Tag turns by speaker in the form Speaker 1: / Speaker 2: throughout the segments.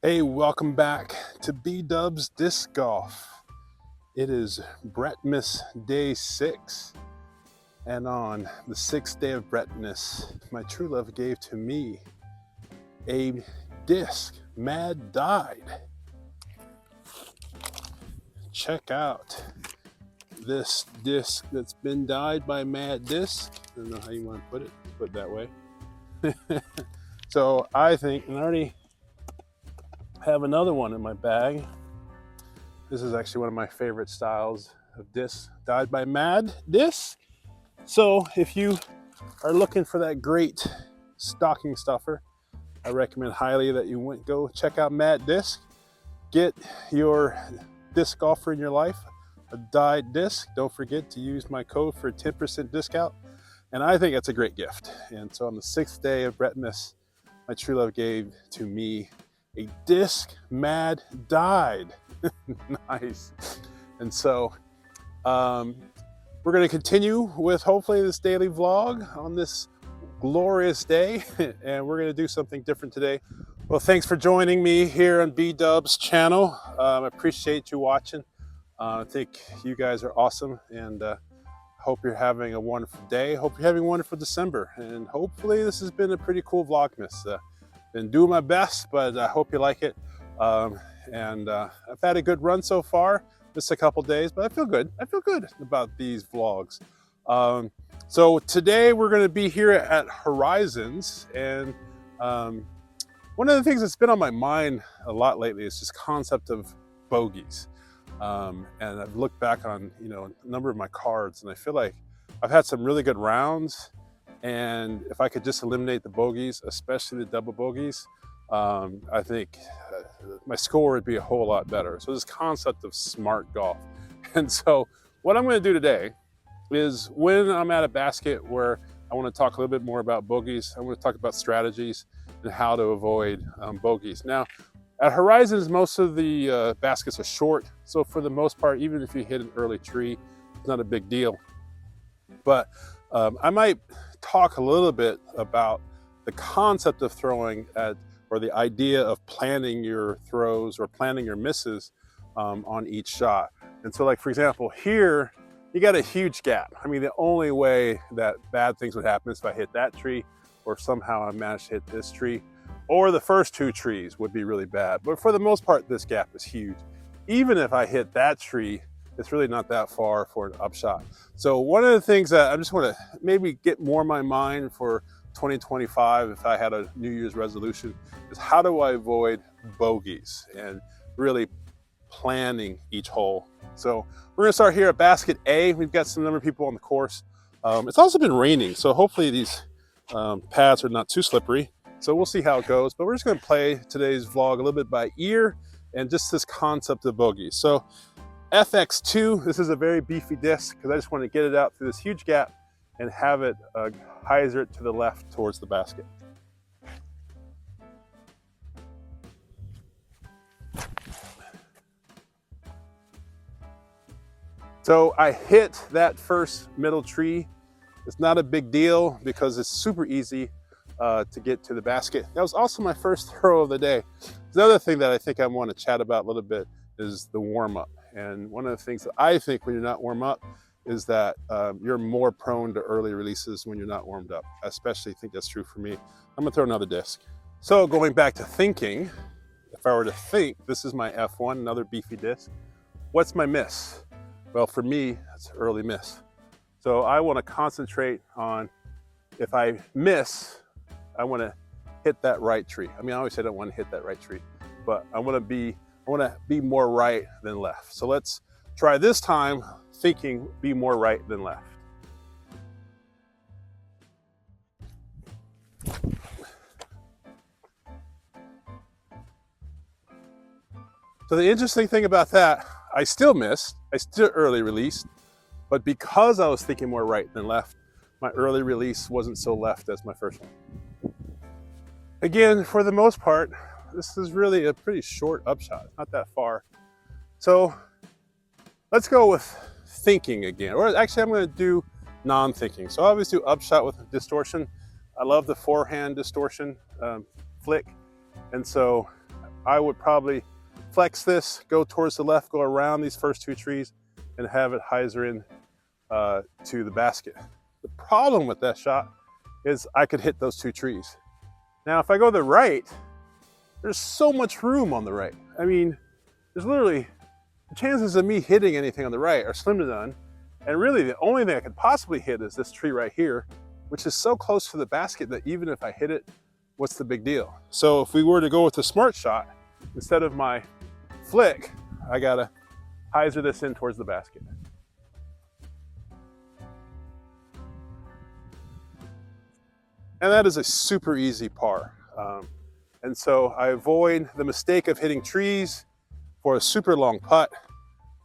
Speaker 1: Hey, welcome back to B-Dubs Disc Golf. It is Brettmas Day 6, and on the 6th day of Brettmas, my true love gave to me a disc, Mad Dyed. Check out this disc that's been dyed by Mad Disc. I don't know how you want to put it that way. So I think, and I already have another one in my bag. This is actually one of my favorite styles of disc, dyed by Mad Disc. So if you are looking for that great stocking stuffer, I recommend highly that you go check out Mad Disc. Get your disc golfer in your life a dyed disc. Don't forget to use my code for a 10% discount. And I think that's a great gift. And so on the 6th day of Brettmas, my true love gave to me a disc Mad Dyed. Nice. And so we're going to continue with hopefully this daily vlog on this glorious day, and we're going to do something different today. Well, thanks for joining me here on B-Dub's channel. I appreciate you watching. I think you guys are awesome, and hope you're having a wonderful day. Hope you're having a wonderful December, and hopefully this has been a pretty cool Vlogmas. Been doing my best, but I hope you like it. I've had a good run so far. Just a couple days, but I feel good. I feel good about these vlogs. So today we're going to be here at Horizons, and one of the things that's been on my mind a lot lately is this concept of bogeys. And I've looked back on a number of my cards, and I feel like I've had some really good rounds. And if I could just eliminate the bogeys, especially the double bogeys, I think my score would be a whole lot better. So this concept of smart golf. And so what I'm going to do today is, when I'm at a basket where I want to talk a little bit more about bogeys, I want to talk about strategies and how to avoid bogeys. Now, at Horizons, most of the baskets are short. So for the most part, even if you hit an early tree, it's not a big deal. But I might talk a little bit about the concept of throwing or the idea of planning your throws or planning your misses on each shot. And so, like, for example, here you got a huge gap. I mean, the only way that bad things would happen is if I hit that tree, or somehow I managed to hit this tree, or the first two trees would be really bad. But for the most part, this gap is huge. Even if I hit that tree, it's really not that far for an upshot. So one of the things that I just want to maybe get more in my mind for 2025, if I had a New Year's resolution, is how do I avoid bogeys and really planning each hole. So we're going to start here at basket A. We've got some number of people on the course. It's also been raining, so hopefully these pads are not too slippery. So we'll see how it goes. But we're just going to play today's vlog a little bit by ear and just this concept of bogeys. So FX2, this is a very beefy disc because I just want to get it out through this huge gap and have it hyzer it to the left towards the basket. So I hit that first middle tree. It's not a big deal because it's super easy to get to the basket. That was also my first throw of the day. Another thing that I think I want to chat about a little bit is the warm-up. And one of the things that I think when you're not warm up is that you're more prone to early releases when you're not warmed up. I especially think that's true for me. I'm gonna throw another disc. So going back to thinking, if I were to think, this is my F1, another beefy disc. What's my miss? Well, for me, it's early miss. So I wanna concentrate on, if I miss, I wanna hit that right tree. I mean, I always say I don't wanna hit that right tree, but I wanna be more right than left. So let's try this time thinking be more right than left. So the interesting thing about that, I still missed, I still early released, but because I was thinking more right than left, my early release wasn't so left as my first one. Again, for the most part, this is really a pretty short upshot, not that far. So let's go with thinking again, or actually I'm going to do non-thinking. So I always do upshot with distortion. I love the forehand distortion flick, and so I would probably flex this, go towards the left, go around these first 2 trees, and have it hyzer in to the basket. The problem with that shot is I could hit those 2 trees. Now, if I go to the right, there's so much room on the right. I mean, there's literally, the chances of me hitting anything on the right are slim to none. And really the only thing I could possibly hit is this tree right here, which is so close to the basket that even if I hit it, what's the big deal? So if we were to go with a smart shot, instead of my flick, I gotta hyzer this in towards the basket. And that is a super easy par. And so I avoid the mistake of hitting trees for a super long putt.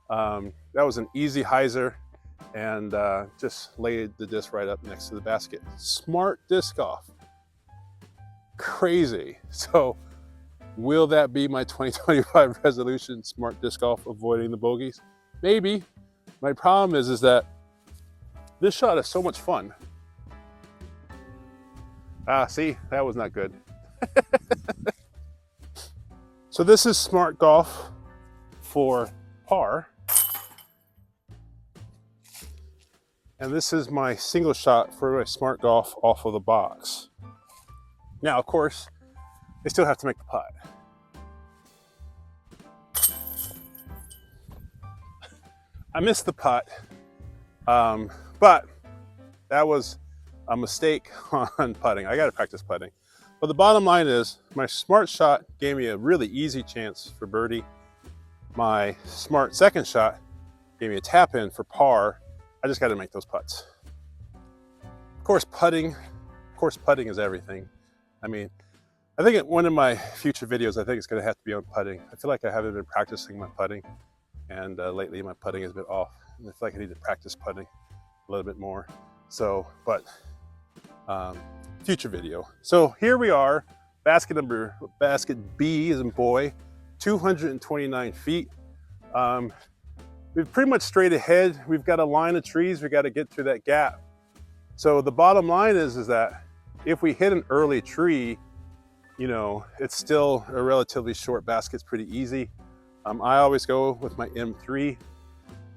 Speaker 1: That was an easy hyzer, and just laid the disc right up next to the basket. Smart disc golf. Crazy. So will that be my 2025 resolution, smart disc golf, avoiding the bogeys? Maybe. My problem is that this shot is so much fun. See, that was not good. So this is smart golf for par. And this is my single shot for my smart golf off of the box. Now, of course, I still have to make the putt. I missed the putt, but that was a mistake on putting. I gotta practice putting. But the bottom line is, my smart shot gave me a really easy chance for birdie. My smart second shot gave me a tap in for par. I just gotta make those putts. Of course, putting is everything. I mean, I think in one of my future videos, I think it's gonna have to be on putting. I feel like I haven't been practicing my putting, and lately my putting has been off. And I feel like I need to practice putting a little bit more. So, but future video. So here we are, basket B as in boy, 229 feet. We're pretty much straight ahead. We've got a line of trees. We got to get through that gap. So the bottom line is that if we hit an early tree, you know, it's still a relatively short basket. It's pretty easy. I always go with my M3.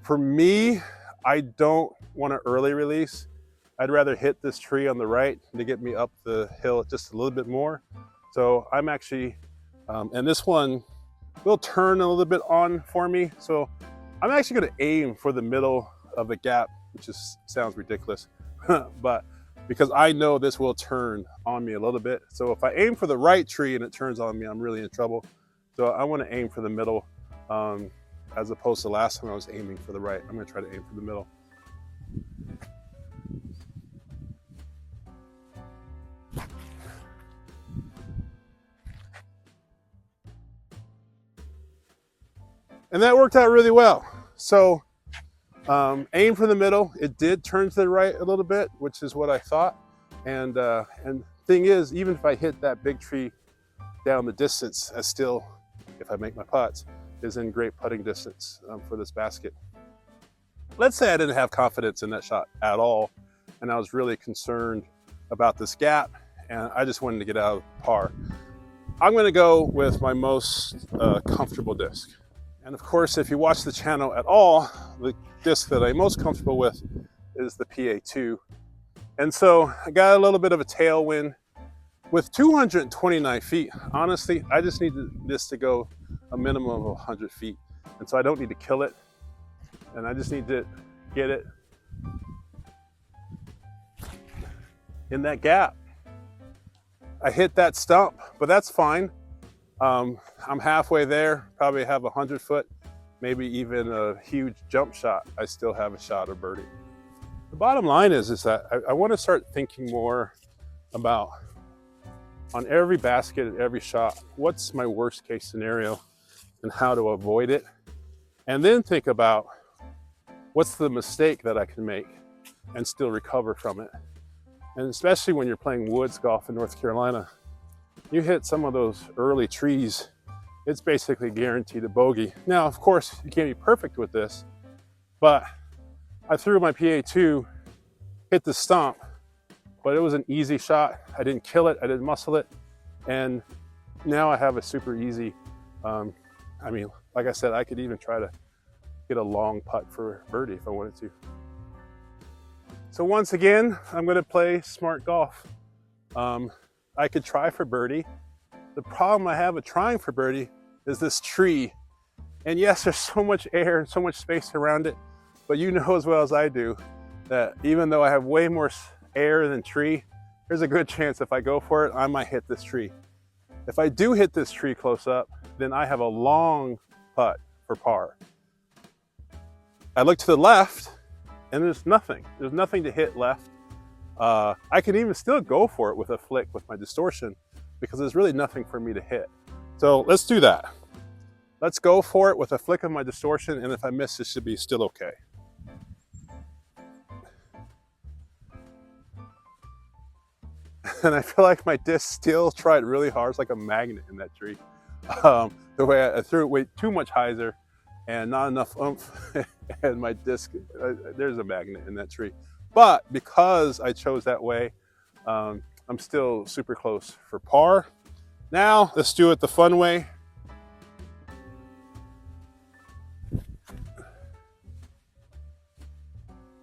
Speaker 1: For me, I don't want an early release. I'd rather hit this tree on the right to get me up the hill just a little bit more. So I'm actually, and this one will turn a little bit on for me. So I'm actually gonna aim for the middle of the gap, which sounds ridiculous, but because I know this will turn on me a little bit. So if I aim for the right tree and it turns on me, I'm really in trouble. So I wanna aim for the middle, as opposed to last time I was aiming for the right. I'm gonna try to aim for the middle. And that worked out really well. So aim for the middle. It did turn to the right a little bit, which is what I thought. And thing is, even if I hit that big tree down the distance, I still, if I make my putts, is in great putting distance for this basket. Let's say I didn't have confidence in that shot at all, and I was really concerned about this gap, and I just wanted to get out of par. I'm gonna go with my most comfortable disc. And of course, if you watch the channel at all, the disc that I'm most comfortable with is the PA2. And so I got a little bit of a tailwind. With 229 feet, honestly, I just need this to go a minimum of 100 feet. And so I don't need to kill it. And I just need to get it in that gap. I hit that stump, but that's fine. I'm halfway there, probably have 100 foot, maybe even a huge jump shot. I still have a shot of birdie. The bottom line is that I want to start thinking more about, on every basket, every shot, what's my worst case scenario and how to avoid it. And then think about what's the mistake that I can make and still recover from it. And especially when you're playing woods golf in North Carolina, you hit some of those early trees, it's basically guaranteed a bogey. Now, of course, you can't be perfect with this, but I threw my PA2, hit the stump, but it was an easy shot. I didn't kill it, I didn't muscle it, and now I have a super easy I mean, like I said, I could even try to get a long putt for birdie if I wanted to. So once again, I'm going to play smart golf. I could try for birdie. The problem I have with trying for birdie is this tree. And yes, there's so much air and so much space around it, but you know as well as I do that even though I have way more air than tree, there's a good chance if I go for it, I might hit this tree. If I do hit this tree close up, then I have a long putt for par. I look to the left and there's nothing. There's nothing to hit left. I can even still go for it with a flick with my distortion because there's really nothing for me to hit. So let's do that. Let's go for it with a flick of my distortion, and if I miss, it should be still okay. And I feel like my disc still tried really hard. It's like a magnet in that tree. The way I threw it way too much hyzer and not enough oomph, and my disc, there's a magnet in that tree. But because I chose that way, I'm still super close for par. Now let's do it the fun way.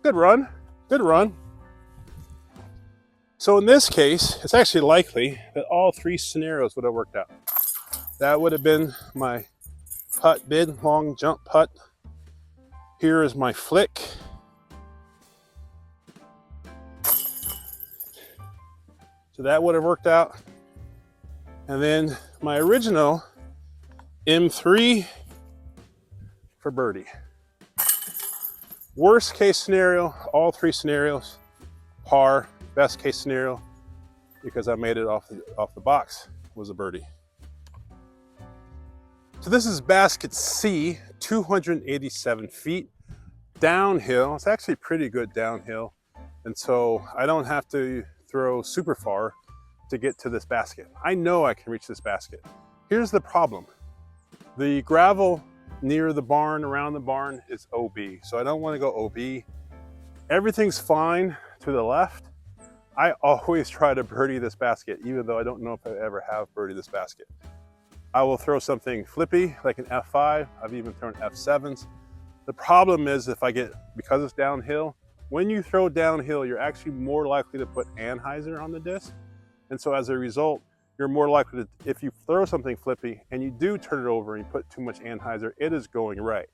Speaker 1: Good run, good run. So in this case, it's actually likely that all three scenarios would have worked out. That would have been my putt bid, long jump putt. Here is my flick. So that would have worked out. And then my original M3 for birdie. Worst case scenario, all three scenarios, par. Best case scenario, because I made it off the box, was a birdie. So this is basket C, 287 feet, downhill. It's actually pretty good downhill. And so I don't have to throw super far to get to this basket. I know I can reach this basket. Here's the problem. The gravel near the barn, around the barn, is OB. So I don't want to go OB. Everything's fine to the left. I always try to birdie this basket, even though I don't know if I ever have birdied this basket. I will throw something flippy, like an F5. I've even thrown F7s. The problem is because it's downhill, when you throw downhill, you're actually more likely to put anhyzer on the disc. And so as a result, you're more likely to, if you throw something flippy and you do turn it over and you put too much anhyzer, it is going right.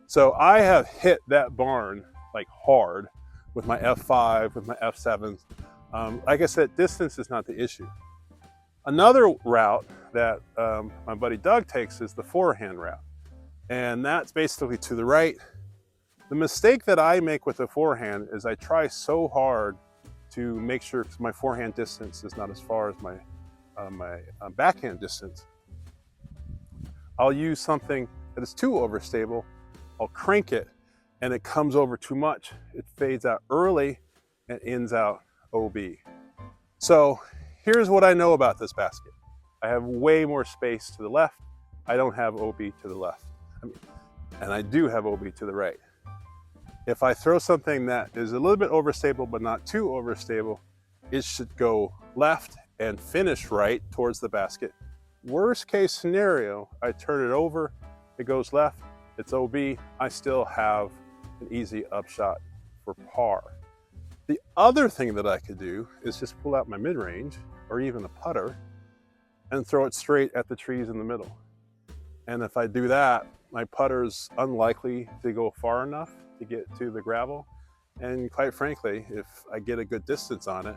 Speaker 1: So I have hit that barn like hard with my F5, with my F7s. Like I said, distance is not the issue. Another route that my buddy Doug takes is the forehand route. And that's basically to the right. The mistake that I make with the forehand is I try so hard to make sure my forehand distance is not as far as my backhand distance. I'll use something that is too overstable. I'll crank it and it comes over too much. It fades out early and ends out OB. So here's what I know about this basket. I have way more space to the left. I don't have OB to the left. And I do have OB to the right. If I throw something that is a little bit overstable but not too overstable, it should go left and finish right towards the basket. Worst case scenario, I turn it over, it goes left, it's OB, I still have an easy upshot for par. The other thing that I could do is just pull out my mid-range or even a putter and throw it straight at the trees in the middle. And if I do that, my putter's unlikely to go far enough to get to the gravel. And quite frankly, if I get a good distance on it,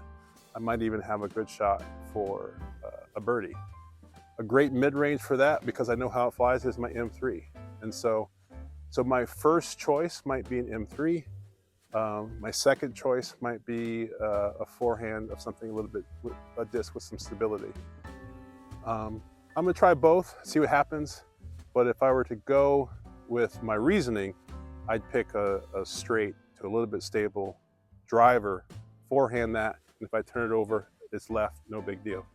Speaker 1: I might even have a good shot for a birdie. A great mid-range for that, because I know how it flies, is my M3. And so my first choice might be an M3. My second choice might be a forehand of something a little bit, a disc with some stability. I'm gonna try both, see what happens. But if I were to go with my reasoning, I'd pick a straight to a little bit stable driver, forehand that, and if I turn it over, it's left, no big deal.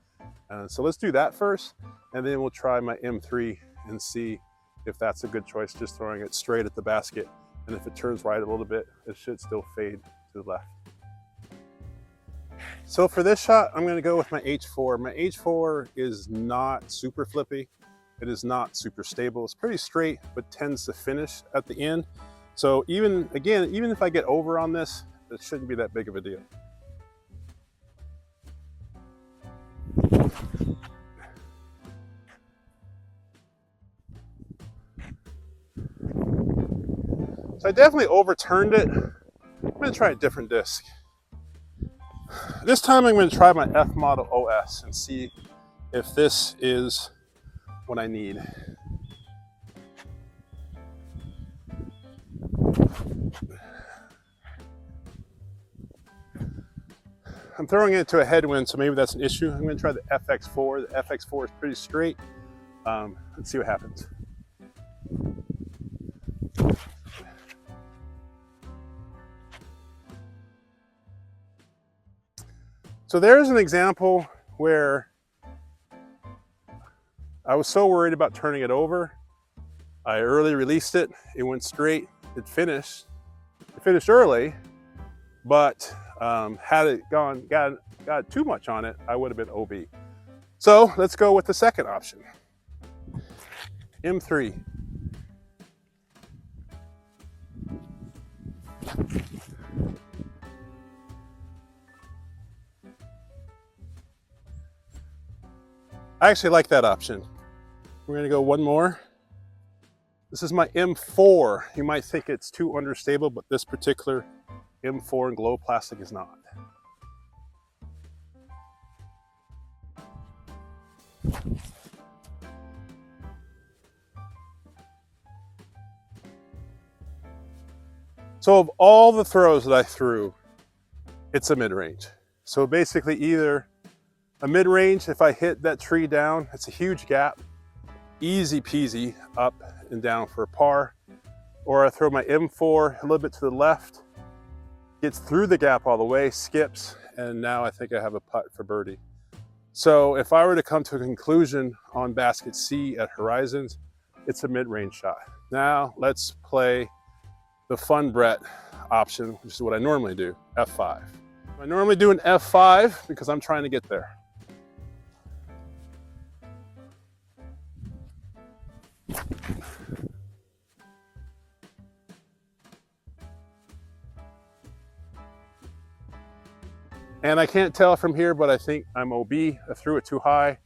Speaker 1: So let's do that first, and then we'll try my M3 and see if that's a good choice, just throwing it straight at the basket. And if it turns right a little bit, it should still fade to the left. So for this shot, I'm gonna go with my H4. My H4 is not super flippy. it is not super stable. It's pretty straight, but tends to finish at the end. So even if I get over on this, it shouldn't be that big of a deal. So I definitely overturned it. I'm gonna try a different disc. This time I'm gonna try my F model OS and see if this is what I need. I'm throwing it into a headwind, so maybe that's an issue. I'm gonna try the FX4. The FX4 is pretty straight. Let's see what happens. So there's an example where I was so worried about turning it over. I early released it. It went straight. It finished. It finished early, but had it got too much on it, I would have been OB. So let's go with the second option. M3. I actually like that option. We're gonna go one more. This is my M4. You might think it's too understable, but this particular M4 and glow plastic is not. So of all the throws that I threw, it's a mid-range. So basically either a mid-range, if I hit that tree down, it's a huge gap, easy peasy up and down for a par, or I throw my M4 a little bit to the left, gets through the gap all the way, skips, and now I think I have a putt for birdie. So if I were to come to a conclusion on basket C at Horizons, it's a mid-range shot. Now let's play the fun Brett option, which is what I normally do, F5. I normally do an F5 because I'm trying to get there. And I can't tell from here, but I think I'm OB. I threw it too high.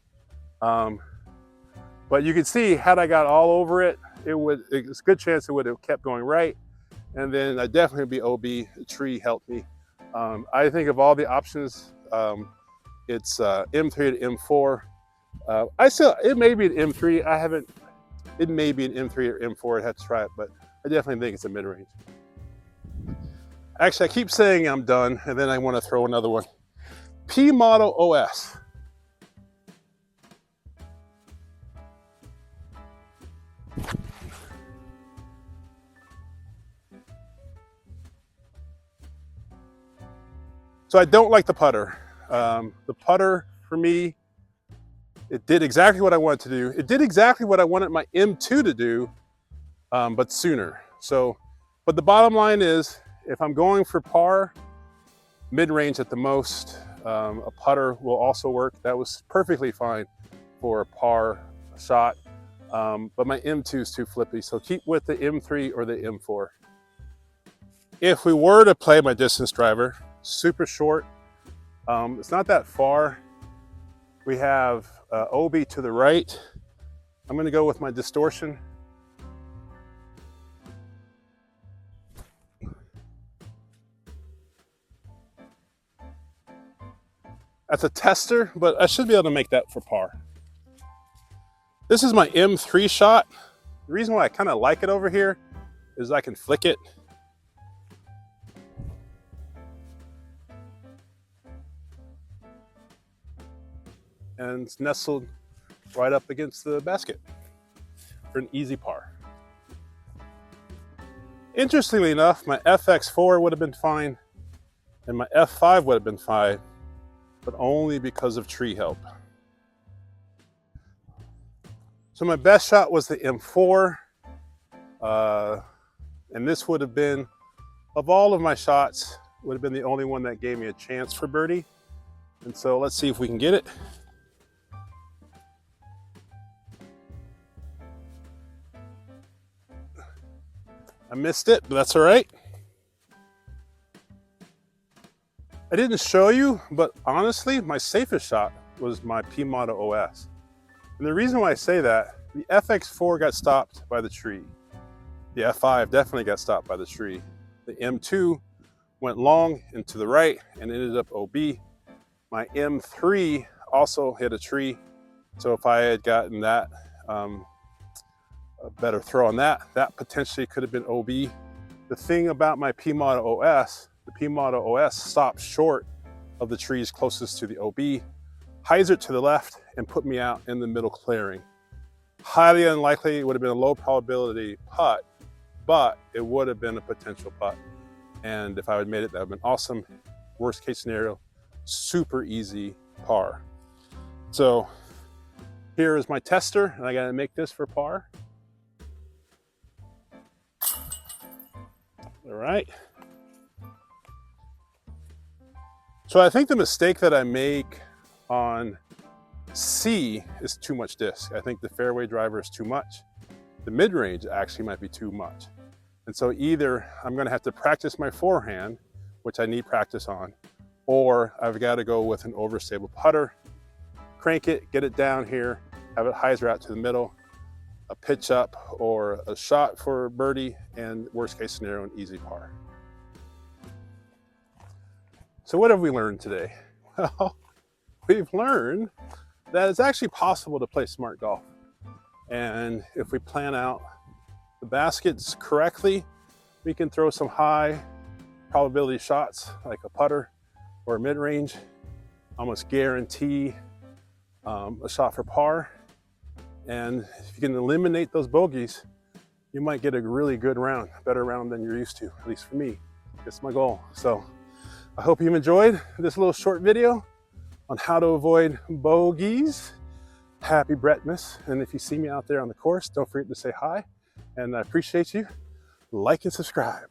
Speaker 1: But you can see, had I got all over it, it's a good chance it would have kept going right. And then I'd definitely be OB. The tree helped me. I think of all the options, it's M3 to M4. It may be an M3. It may be an M3 or M4. I'd have to try it, but I definitely think it's a mid-range. Actually, I keep saying I'm done, and then I want to throw another one. P model OS. So I don't like the putter. The putter, for me, it did exactly what I wanted to do. It did exactly what I wanted my M2 to do, but sooner. But the bottom line is, if I'm going for par, mid-range at the most, a putter will also work. That was perfectly fine for a par shot, but my M2 is too flippy, so keep with the M3 or the M4. If we were to play my distance driver, super short, it's not that far. We have OB to the right. I'm gonna go with my distortion. That's a tester, but I should be able to make that for par. This is my M3 shot. The reason why I kind of like it over here is I can flick it. And it's nestled right up against the basket for an easy par. Interestingly enough, my FX4 would have been fine and my F5 would have been fine, but only because of tree help. So my best shot was the M4, and this would have been, of all of my shots, would have been the only one that gave me a chance for birdie. And so let's see if we can get it. I missed it, but that's all right. I didn't show you, but honestly, my safest shot was my P-Moto OS. And the reason why I say that, the FX4 got stopped by the tree. The F5 definitely got stopped by the tree. The M2 went long and to the right and ended up OB. My M3 also hit a tree. So if I had gotten that, a better throw on that, that potentially could have been OB. The thing about my P-Moto OS, the P-Moto OS stopped short of the trees closest to the OB, hyzered to the left, and put me out in the middle clearing. Highly unlikely, it would have been a low probability putt, but it would have been a potential putt. And if I had made it, that would have been awesome. Worst case scenario, super easy par. So here is my tester, and I gotta make this for par. All right. So I think the mistake that I make on C is too much disc. I think the fairway driver is too much. The mid-range actually might be too much. And so either I'm gonna have to practice my forehand, which I need practice on, or I've got to go with an overstable putter, crank it, get it down here, have it hyzer out to the middle, a pitch up or a shot for birdie, and worst case scenario, an easy par. So what have we learned today? Well, we've learned that it's actually possible to play smart golf. And if we plan out the baskets correctly, we can throw some high probability shots like a putter or a mid-range, almost guarantee a shot for par. And if you can eliminate those bogeys, you might get a really good round, a better round than you're used to, at least for me. It's my goal. So I hope you've enjoyed this little short video on how to avoid bogeys. Happy Brettmas. And if you see me out there on the course, don't forget to say hi. And I appreciate you. Like and subscribe.